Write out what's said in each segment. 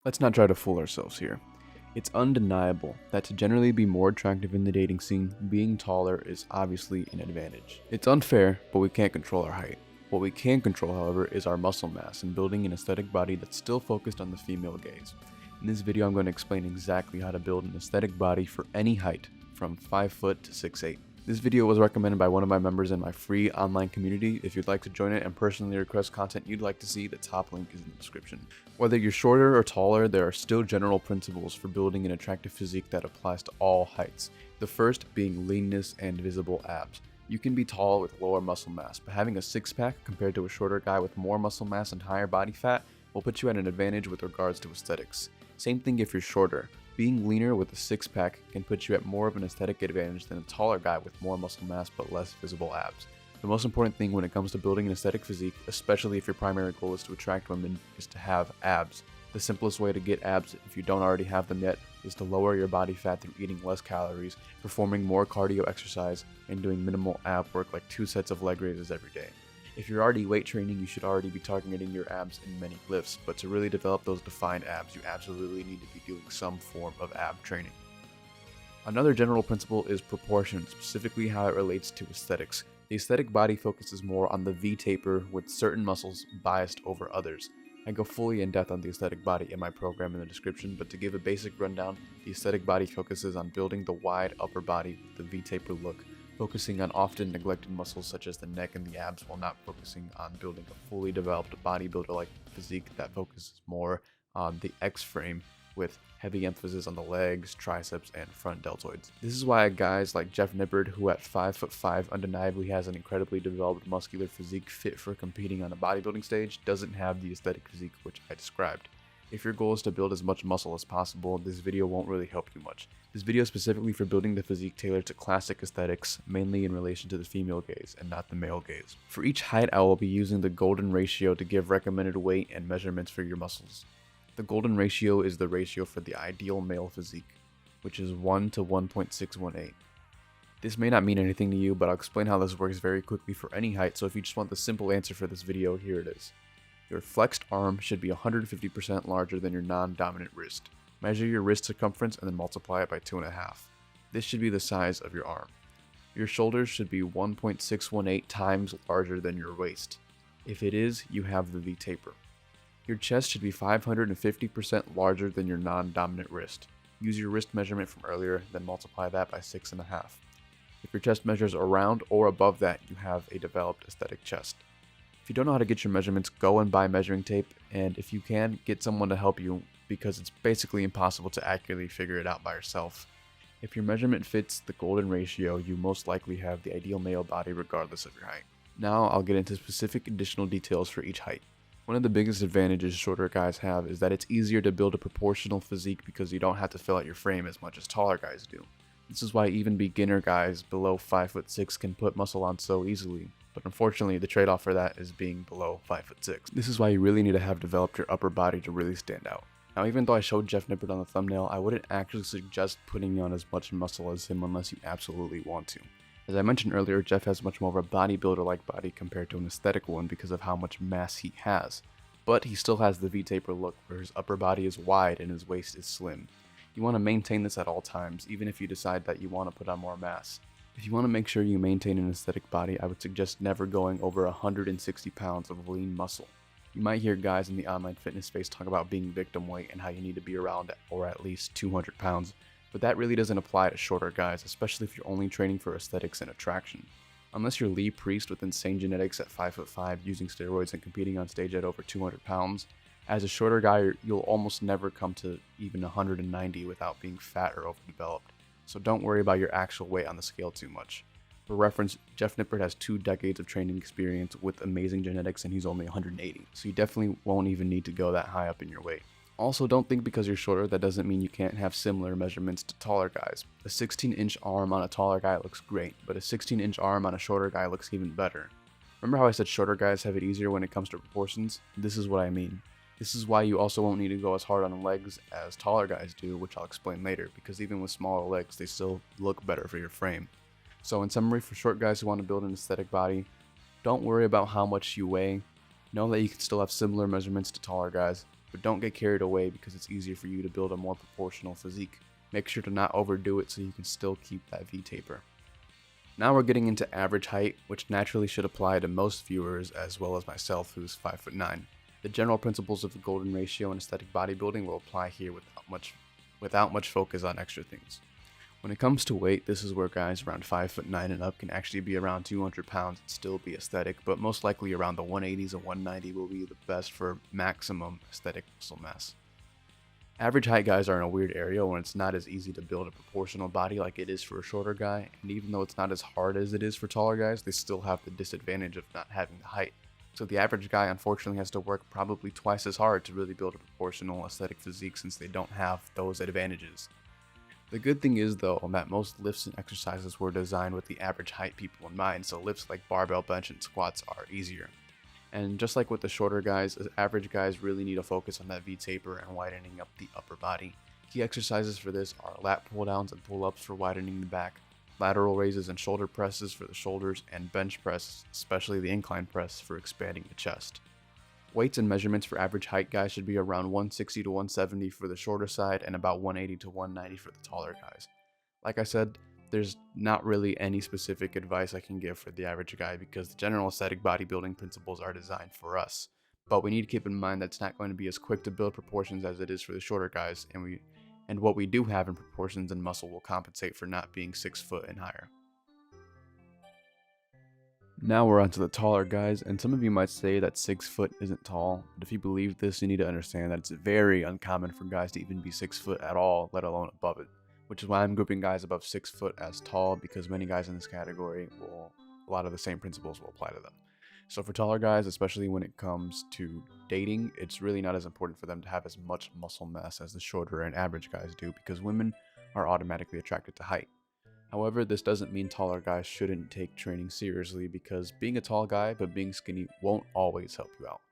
Let's not try to fool ourselves here. It's undeniable that to generally be more attractive in the dating scene, being taller is obviously an advantage. It's unfair, but we can't control our height. What we can control, however, is our muscle mass and building an aesthetic body that's still focused on the female gaze. In this video, I'm going to explain exactly how to build an aesthetic body for any height, from 5 foot to 6'8". This video was recommended by one of my members in my free online community. If you'd like to join it and personally request content you'd like to see, the top link is in the description. Whether you're shorter or taller, there are still general principles for building an attractive physique that applies to all heights. The first being leanness and visible abs. You can be tall with lower muscle mass, but having a six-pack compared to a shorter guy with more muscle mass and higher body fat will put you at an advantage with regards to aesthetics. Same thing if you're shorter. Being leaner with a six-pack can put you at more of an aesthetic advantage than a taller guy with more muscle mass but less visible abs. The most important thing when it comes to building an aesthetic physique, especially if your primary goal is to attract women, is to have abs. The simplest way to get abs, if you don't already have them yet, is to lower your body fat through eating less calories, performing more cardio exercise, and doing minimal ab work like 2 sets of leg raises every day. If you're already weight training, you should already be targeting your abs in many lifts, but to really develop those defined abs, you absolutely need to be doing some form of ab training. Another general principle is proportion, specifically how it relates to aesthetics. The aesthetic body focuses more on the V-taper with certain muscles biased over others. I go fully in depth on the aesthetic body in my program in the description, but to give a basic rundown, the aesthetic body focuses on building the wide upper body with the V-taper look, focusing on often neglected muscles such as the neck and the abs while not focusing on building a fully developed bodybuilder-like physique that focuses more on the X-frame with heavy emphasis on the legs, triceps, and front deltoids. This is why guys like Jeff Nippard, who at 5'5" undeniably has an incredibly developed muscular physique fit for competing on a bodybuilding stage, doesn't have the aesthetic physique which I described. If your goal is to build as much muscle as possible, this video won't really help you much. This video is specifically for building the physique tailored to classic aesthetics, mainly in relation to the female gaze and not the male gaze. For each height, I will be using the golden ratio to give recommended weight and measurements for your muscles. The golden ratio is the ratio for the ideal male physique, which is 1 to 1.618. This may not mean anything to you, but I'll explain how this works very quickly for any height, so if you just want the simple answer for this video, here it is. Your flexed arm should be 150% larger than your non-dominant wrist. Measure your wrist circumference and then multiply it by 2.5. This should be the size of your arm. Your shoulders should be 1.618 times larger than your waist. If it is, you have the V-taper. Your chest should be 550% larger than your non-dominant wrist. Use your wrist measurement from earlier, then multiply that by 6.5. If your chest measures around or above that, you have a developed aesthetic chest. If you don't know how to get your measurements, go and buy measuring tape, and if you can, get someone to help you because it's basically impossible to accurately figure it out by yourself. If your measurement fits the golden ratio, you most likely have the ideal male body regardless of your height. Now I'll get into specific additional details for each height. One of the biggest advantages shorter guys have is that it's easier to build a proportional physique because you don't have to fill out your frame as much as taller guys do. This is why even beginner guys below 5'6" can put muscle on so easily. But unfortunately, the trade-off for that is being below 5'6". This is why you really need to have developed your upper body to really stand out. Now, even though I showed Jeff Nippard on the thumbnail, I wouldn't actually suggest putting on as much muscle as him unless you absolutely want to. As I mentioned earlier, Jeff has much more of a bodybuilder-like body compared to an aesthetic one because of how much mass he has. But he still has the V-taper look where his upper body is wide and his waist is slim. You want to maintain this at all times, even if you decide that you want to put on more mass. If you want to make sure you maintain an aesthetic body, I would suggest never going over 160 pounds of lean muscle. You might hear guys in the online fitness space talk about being victim weight and how you need to be around or at least 200 pounds, but that really doesn't apply to shorter guys, especially if you're only training for aesthetics and attraction. Unless you're Lee Priest with insane genetics at 5'5", using steroids and competing on stage at over 200 pounds, as a shorter guy, you'll almost never come to even 190 without being fat or overdeveloped. So don't worry about your actual weight on the scale too much. For reference, Jeff Nippard has 2 decades of training experience with amazing genetics and he's only 180, so you definitely won't even need to go that high up in your weight. Also, don't think because you're shorter that doesn't mean you can't have similar measurements to taller guys. A 16-inch arm on a taller guy looks great, but a 16-inch arm on a shorter guy looks even better. Remember how I said shorter guys have it easier when it comes to proportions? This is what I mean. This is why you also won't need to go as hard on the legs as taller guys do, which I'll explain later, because even with smaller legs, they still look better for your frame. So in summary, for short guys who want to build an aesthetic body, don't worry about how much you weigh. Know that you can still have similar measurements to taller guys. but don't get carried away because it's easier for you to build a more proportional physique. Make sure to not overdo it so you can still keep that V-taper. Now we're getting into average height, which naturally should apply to most viewers as well as myself, who's 5'9". The general principles of the golden ratio in aesthetic bodybuilding will apply here without much focus on extra things. When it comes to weight, this is where guys around 5'9" and up can actually be around 200 pounds and still be aesthetic, but most likely around the 180s and 190 will be the best for maximum aesthetic muscle mass. Average height guys are in a weird area when it's not as easy to build a proportional body like it is for a shorter guy, and even though it's not as hard as it is for taller guys, they still have the disadvantage of not having the height. So the average guy unfortunately has to work probably twice as hard to really build a proportional aesthetic physique since they don't have those advantages. The good thing is though that most lifts and exercises were designed with the average height people in mind, so lifts like barbell bench and squats are easier. And just like with the shorter guys, average guys really need to focus on that V-taper and widening up the upper body. Key exercises for this are lat pull downs and pull ups for widening the back, lateral raises and shoulder presses for the shoulders, and bench press, especially the incline press, for expanding the chest. Weights and measurements for average height guys should be around 160 to 170 for the shorter side and about 180 to 190 for the taller guys. Like I said, there's not really any specific advice I can give for the average guy because the general aesthetic bodybuilding principles are designed for us. But we need to keep in mind that it's not going to be as quick to build proportions as it is for the shorter guys, and what we do have in proportions and muscle will compensate for not being 6 foot and higher. Now we're on to the taller guys, and some of you might say that 6 foot isn't tall, but if you believe this, you need to understand that it's very uncommon for guys to even be 6 foot at all, let alone above it. Which is why I'm grouping guys above 6 foot as tall, because many guys in this category a lot of the same principles will apply to them. So for taller guys, especially when it comes to dating, it's really not as important for them to have as much muscle mass as the shorter and average guys do, because women are automatically attracted to height. However, this doesn't mean taller guys shouldn't take training seriously, because being a tall guy but being skinny won't always help you out.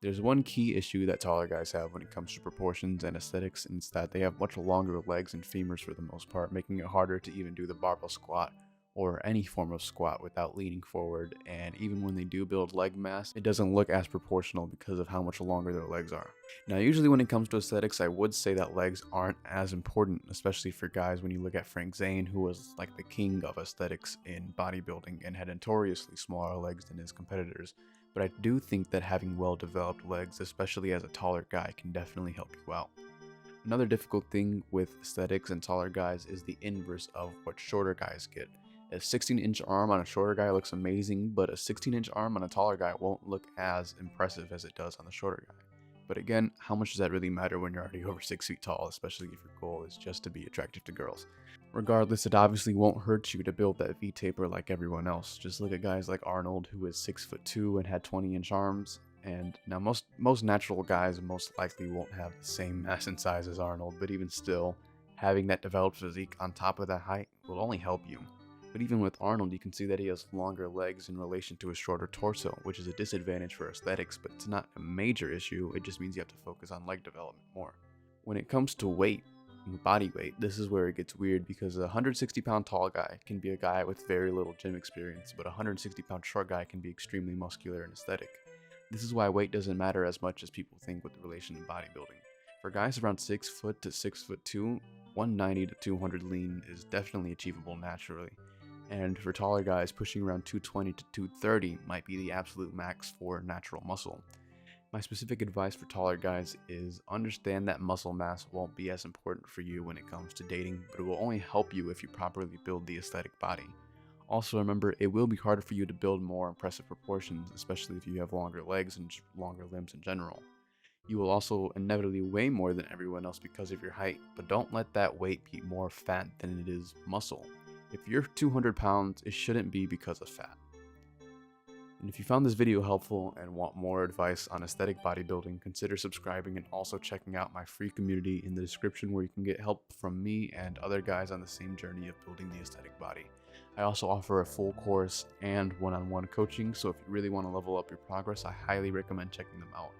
There's one key issue that taller guys have when it comes to proportions and aesthetics, and it's that they have much longer legs and femurs for the most part, making it harder to even do the barbell squat or any form of squat without leaning forward, and even when they do build leg mass, it doesn't look as proportional because of how much longer their legs are. Now usually when it comes to aesthetics, I would say that legs aren't as important, especially for guys when you look at Frank Zane, who was like the king of aesthetics in bodybuilding and had notoriously smaller legs than his competitors. But I do think that having well-developed legs, especially as a taller guy, can definitely help you out. Another difficult thing with aesthetics and taller guys is the inverse of what shorter guys get. A 16-inch arm on a shorter guy looks amazing, but a 16-inch arm on a taller guy won't look as impressive as it does on the shorter guy. But again, how much does that really matter when you're already over 6 feet tall, especially if your goal is just to be attractive to girls? Regardless, it obviously won't hurt you to build that V-taper like everyone else. Just look at guys like Arnold, who is 6'2" and had 20-inch arms. And now most natural guys most likely won't have the same mass and size as Arnold, but even still, having that developed physique on top of that height will only help you. But even with Arnold, you can see that he has longer legs in relation to his shorter torso, which is a disadvantage for aesthetics, but it's not a major issue. It just means you have to focus on leg development more. When it comes to weight, body weight, this is where it gets weird, because a 160-pound tall guy can be a guy with very little gym experience, but a 160-pound short guy can be extremely muscular and aesthetic. This is why weight doesn't matter as much as people think with the relation to bodybuilding. For guys around 6 foot to 6'2", 190 to 200 lean is definitely achievable naturally. And for taller guys, pushing around 220 to 230 might be the absolute max for natural muscle. My specific advice for taller guys is understand that muscle mass won't be as important for you when it comes to dating, but it will only help you if you properly build the aesthetic body. Also remember, it will be harder for you to build more impressive proportions, especially if you have longer legs and longer limbs in general. You will also inevitably weigh more than everyone else because of your height, but don't let that weight be more fat than it is muscle. If you're 200 pounds, it shouldn't be because of fat. And if you found this video helpful and want more advice on aesthetic bodybuilding, consider subscribing and also checking out my free community in the description, where you can get help from me and other guys on the same journey of building the aesthetic body. I also offer a full course and one-on-one coaching, so if you really want to level up your progress, I highly recommend checking them out.